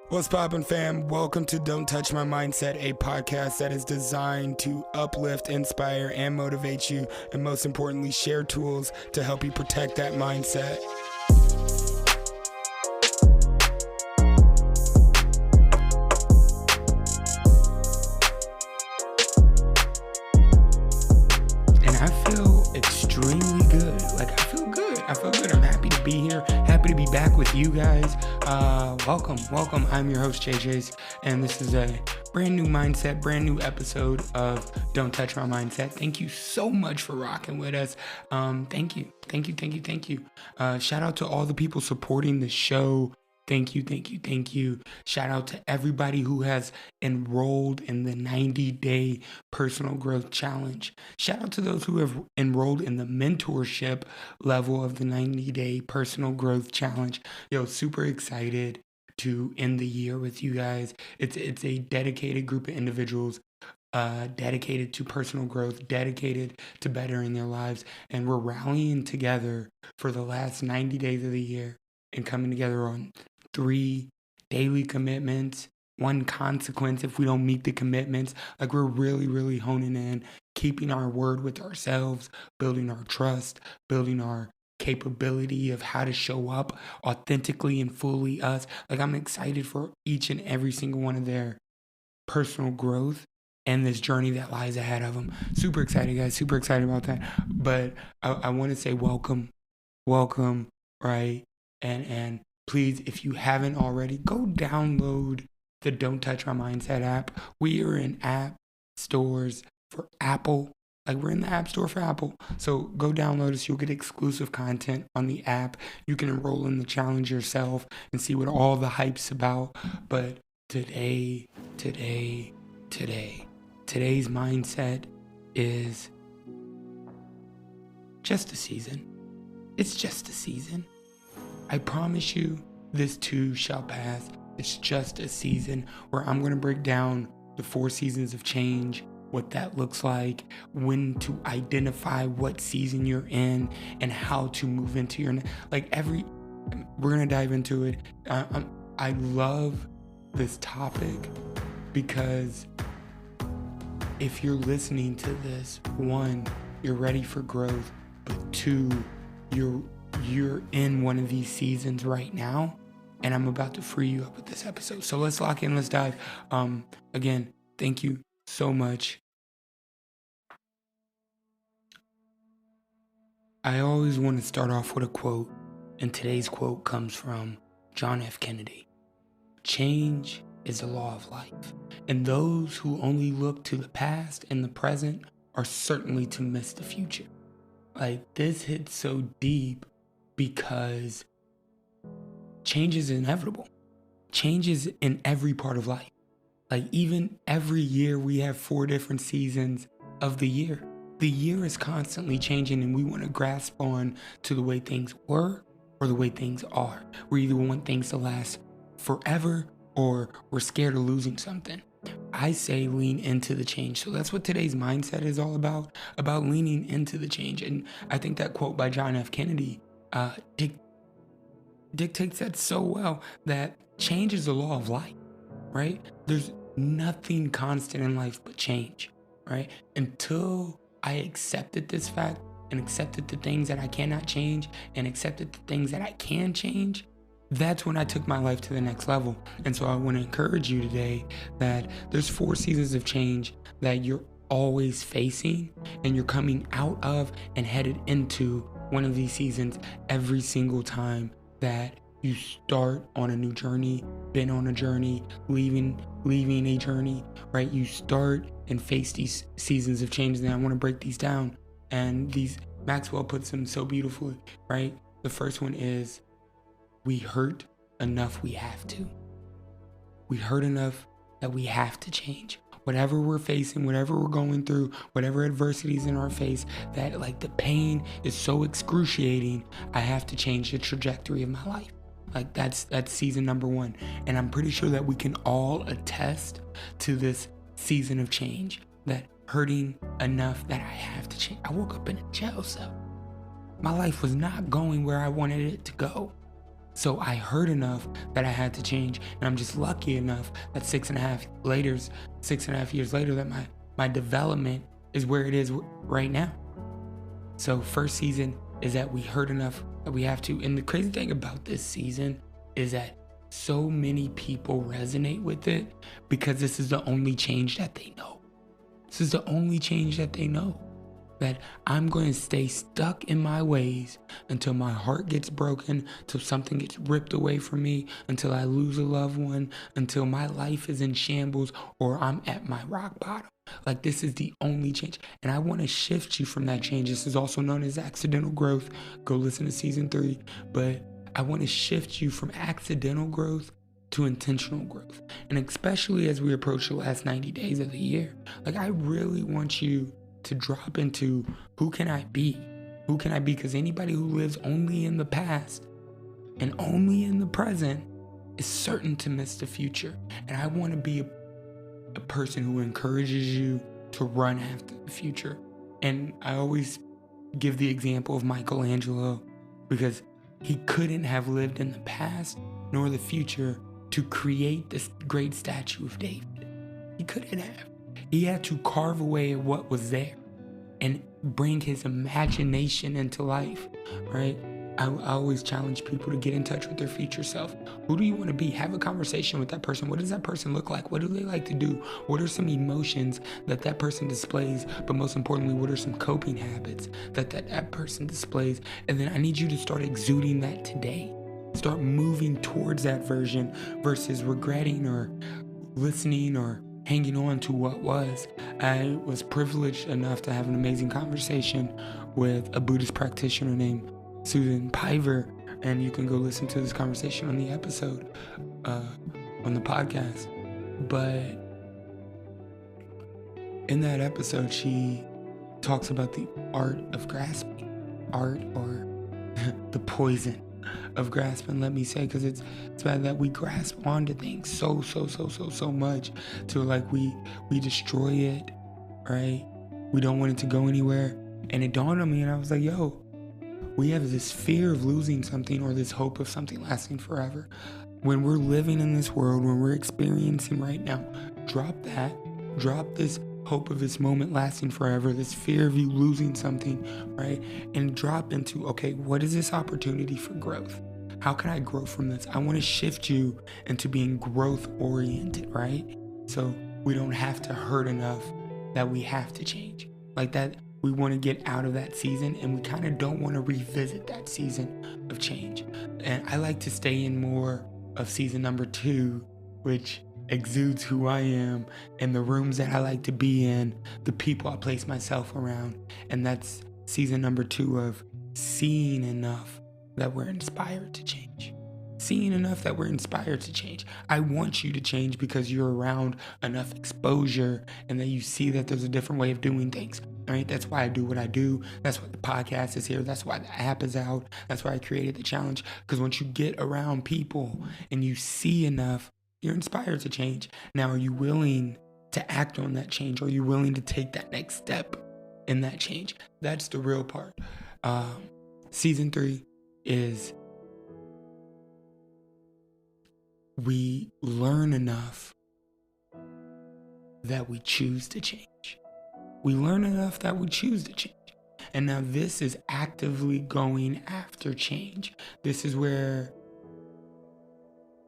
What's poppin', fam? Welcome to Don't Touch My Mindset, a podcast that is designed to uplift, inspire, and motivate you, and most importantly, share tools to help you protect that mindset. And I feel extremely good. I feel good. I'm happy to be here. Happy to be back with you guys. Welcome. I'm your host, JJ's, and this is a brand new mindset, brand new episode of Don't Touch My Mindset. Thank you so much for rocking with us. Thank you. Shout out to all the people supporting the show. Thank you. Shout out to everybody who has enrolled in the 90-day personal growth challenge. Shout out to those who have enrolled in the mentorship level of the 90-day personal growth challenge. Super excited to end the year with you guys. It's a dedicated group of individuals, dedicated to personal growth, dedicated to bettering their lives, and we're rallying together for the last 90 days of the year and coming together on 3 daily commitments, 1 consequence if we don't meet the commitments. Like, we're really honing in, keeping our word with ourselves, building our trust, building our capability of how to show up authentically and fully us. Like, I'm excited for each and every single one of their personal growth and this journey that lies ahead of them. Super excited, guys. Super excited about that. But I want to say welcome, right? And please, if you haven't already, go download the Don't Touch My Mindset app. We are in app stores for Apple. Like, we're in the app store for Apple. So go download us. You'll get exclusive content on the app. You can enroll in the challenge yourself and see what all the hype's about. But today's mindset is just a season. It's just a season. I promise you, this too shall pass. It's just a season where I'm going to break down the 4 seasons of change, what that looks like, when to identify what season you're in, and how to move into your, we're going to dive into it. I love this topic because if you're listening to this, 1, you're ready for growth, but 2, you're in one of these seasons right now, and I'm about to free you up with this episode. So let's lock in, let's dive. Again, thank you so much. I always want to start off with a quote, and today's quote comes from John F. Kennedy. Change is the law of life, and those who only look to the past and the present are certainly to miss the future. Like, this hits so deep because change is inevitable. Change is in every part of life. Like, even every year we have 4 different seasons of the year. The year is constantly changing, and we want to grasp on to the way things were or the way things are. We either want things to last forever or we're scared of losing something. I say lean into the change. So that's what today's mindset is all about leaning into the change. And I think that quote by John F. Kennedy dictates that so well, that change is the law of life, right? There's nothing constant in life but change, right? Until I accepted this fact and accepted the things that I cannot change and accepted the things that I can change, that's when I took my life to the next level. And so I want to encourage you today that there's 4 seasons of change that you're always facing, and you're coming out of and headed into one of these seasons every single time that you start on a new journey, been on a journey, leaving a journey, right? You start and face these seasons of change. And I want to break these down. And Maxwell puts them so beautifully, right? The first one is, we hurt enough we have to. We hurt enough that we have to change. Whatever we're facing, whatever we're going through, whatever adversity is in our face, that like the pain is so excruciating, I have to change the trajectory of my life. Like that's season number 1. And I'm pretty sure that we can all attest to this season of change, that hurting enough that I have to change. I woke up in a jail cell. My life was not going where I wanted it to go. So I heard enough that I had to change. And I'm just lucky enough that 6.5 years later, that my development is where it is right now. So first season is that we heard enough that we have to. And the crazy thing about this season is that so many people resonate with it because this is the only change that they know. This is the only change that they know. That I'm going to stay stuck in my ways until my heart gets broken, until something gets ripped away from me, until I lose a loved one, until my life is in shambles or I'm at my rock bottom. Like, this is the only change. And I want to shift you from that change. This is also known as accidental growth. Go listen to season 3. But I want to shift you from accidental growth to intentional growth. And especially as we approach the last 90 days of the year, like, I really want you to drop into who can I be? Who can I be? Because anybody who lives only in the past and only in the present is certain to miss the future. And I want to be a person who encourages you to run after the future. And I always give the example of Michelangelo because he couldn't have lived in the past nor the future to create this great statue of David. He couldn't have. He had to carve away at what was there and bring his imagination into life, right? I always challenge people to get in touch with their future self. Who do you want to be? Have a conversation with that person. What does that person look like? What do they like to do? What are some emotions that person displays? But most importantly, what are some coping habits that person displays? And then I need you to start exuding that today. Start moving towards that version versus regretting or listening or hanging on to what was. I was privileged enough to have an amazing conversation with a Buddhist practitioner named Susan Piver, and you can go listen to this conversation on the episode, on the podcast. But in that episode, she talks about the art of grasping, art or the poison of grasping, let me say, because it's bad that we grasp onto things so much to like we destroy it, right? We don't want it to go anywhere. And it dawned on me, and I was like, yo, we have this fear of losing something or this hope of something lasting forever. When we're living in this world, when we're experiencing right now, drop this hope of this moment lasting forever, this fear of you losing something, right? And drop into, okay, what is this opportunity for growth? How can I grow from this? I want to shift you into being growth oriented, right? So we don't have to hurt enough that we have to change. Like that, we want to get out of that season, and we kind of don't want to revisit that season of change. And I like to stay in more of season number 2, which exudes who I am and the rooms that I like to be in, the people I place myself around. And that's season number 2 of seeing enough that we're inspired to change. Seeing enough that we're inspired to change. I want you to change because you're around enough exposure and that you see that there's a different way of doing things. Right? That's why I do what I do. That's why the podcast is here. That's why the app is out. That's why I created the challenge. Because once you get around people and you see enough, you're inspired to change. Now, are you willing to act on that change? Are you willing to take that next step in that change? That's the real part. Season 3 is we learn enough that we choose to change. We learn enough that we choose to change. And now this is actively going after change. This is where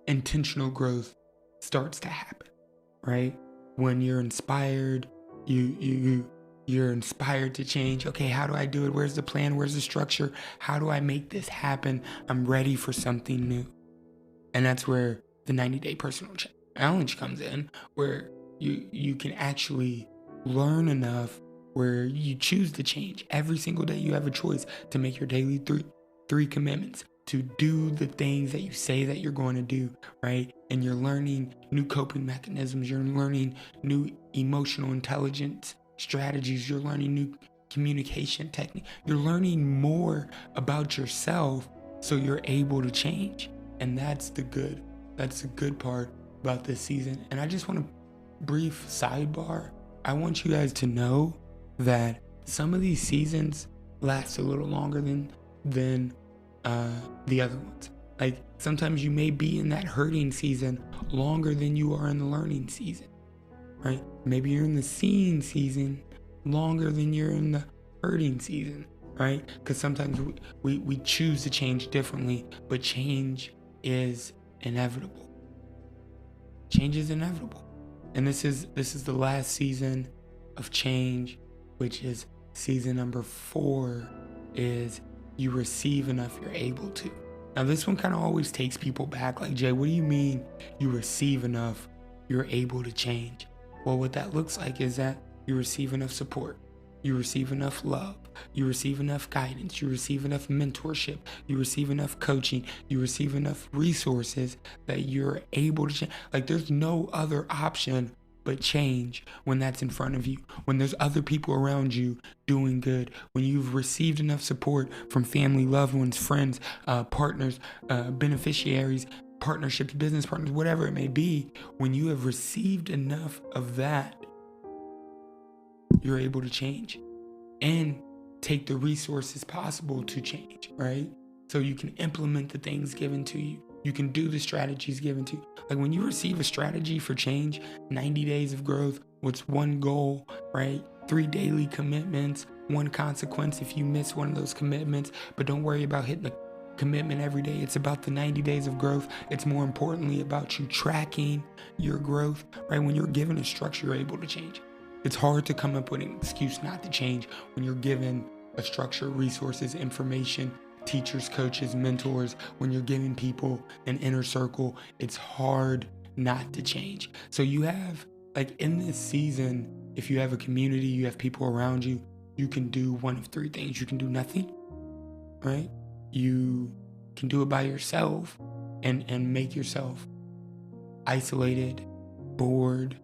intentional growth starts to happen, right? When you're inspired, you're inspired to change. Okay, how do I do it? Where's the plan? Where's the structure? How do I make this happen? I'm ready for something new. And that's where the 90-day personal challenge comes in, where you can actually learn enough where you choose to change. Every single day you have a choice to make your daily three commitments, to do the things that you say that you're going to do, right? And you're learning new coping mechanisms. You're learning new emotional intelligence strategies. You're learning new communication technique. You're learning more about yourself so you're able to change. And that's the good part about this season. And I just want a brief sidebar. I want you guys to know that some of these seasons last a little longer than the other ones. Like sometimes you may be in that hurting season longer than you are in the learning season, right? Maybe you're in the seeing season longer than you're in the hurting season, right? Because sometimes we choose to change differently, but change is inevitable. Change is inevitable. And this is the last season of change, which is season number 4, is you receive enough, you're able to. Now this one kind of always takes people back, like, Jay, what do you mean you receive enough, you're able to change? Well, what that looks like is that you receive enough support, you receive enough love, you receive enough guidance, you receive enough mentorship, you receive enough coaching, you receive enough resources that you're able to change. Like there's no other option but change when that's in front of you, when there's other people around you doing good, when you've received enough support from family, loved ones, friends, partners, beneficiaries, partnerships, business partners, whatever it may be. When you have received enough of that, you're able to change and take the resources possible to change, right? So you can implement the things given to you. You can do the strategies given to you. Like when you receive a strategy for change, 90 days of growth, what's one goal, right? 3 daily commitments, 1 consequence if you miss one of those commitments, but don't worry about hitting the commitment every day. It's about the 90 days of growth. It's more importantly about you tracking your growth, right? When you're given a structure, you're able to change. It's hard to come up with an excuse not to change when you're given a structure, resources, information, teachers, coaches, mentors. When you're giving people an inner circle, it's hard not to change. So you have, like in this season, if you have a community, you have people around you, you can do one of 3 things. You can do nothing, right? You can do it by yourself and make yourself isolated, bored,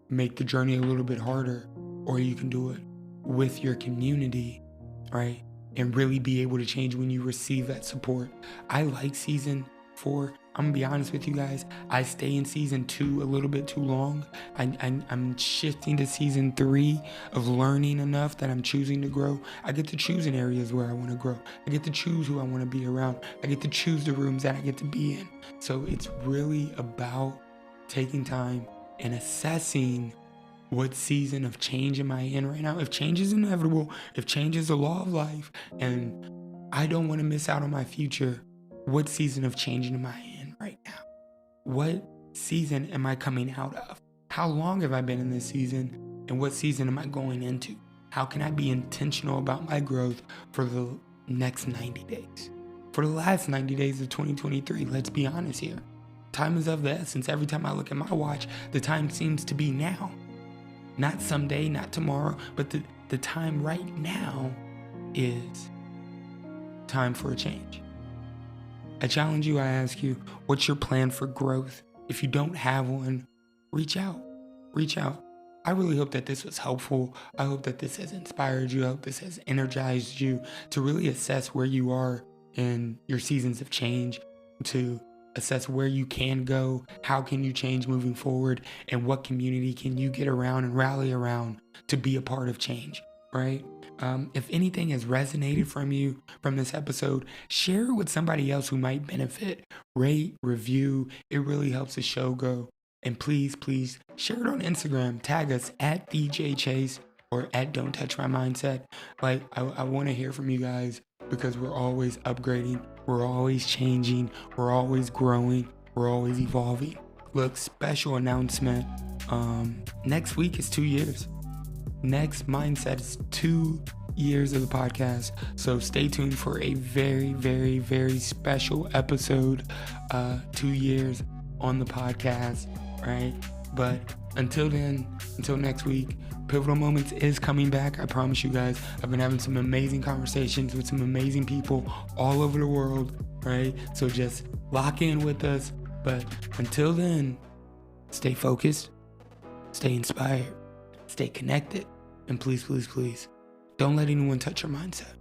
make the journey a little bit harder, or you can do it with your community, right? And really be able to change when you receive that support. I like season 4. I'm gonna be honest with you guys. I stay in season 2 a little bit too long. I'm shifting to season 3 of learning enough that I'm choosing to grow. I get to choose in areas where I want to grow. I get to choose who I want to be around. I get to choose the rooms that I get to be in. So it's really about taking time and assessing what season of change am I in right now. If change is inevitable, if change is the law of life, and I don't want to miss out on my future, what season of change am I in right now? What season am I coming out of? How long have I been in this season, and what season am I going into? How can I be intentional about my growth for the next 90 days? For the last 90 days of 2023, let's be honest here. Time is of the essence. Every time I look at my watch, the time seems to be now. Not someday, not tomorrow, but the time right now is time for a change. I challenge you, I ask you, what's your plan for growth? If you don't have one, reach out. Reach out. I really hope that this was helpful. I hope that this has inspired you. I hope this has energized you to really assess where you are in your seasons of change, to assess where you can go, how can you change moving forward, and what community can you get around and rally around to be a part of change, right? If anything has resonated from this episode, share it with somebody else who might benefit. Rate, review, it really helps the show go. And please, please share it on Instagram. Tag us at DJ Chase or at Don't Touch My Mindset. Like, I want to hear from you guys, because we're always upgrading, we're always changing, we're always growing, we're always evolving. Look, special announcement. Next week is 2 years. Next Mindset is 2 years of the podcast. So stay tuned for a very, very, very special episode. 2 years on the podcast, right? But until then, until next week, Pivotal Moments is coming back. I promise you guys. I've been having some amazing conversations with some amazing people all over the world, right? So just lock in with us. But until then, stay focused, stay inspired, stay connected, and please, please, please, don't let anyone touch your mindset.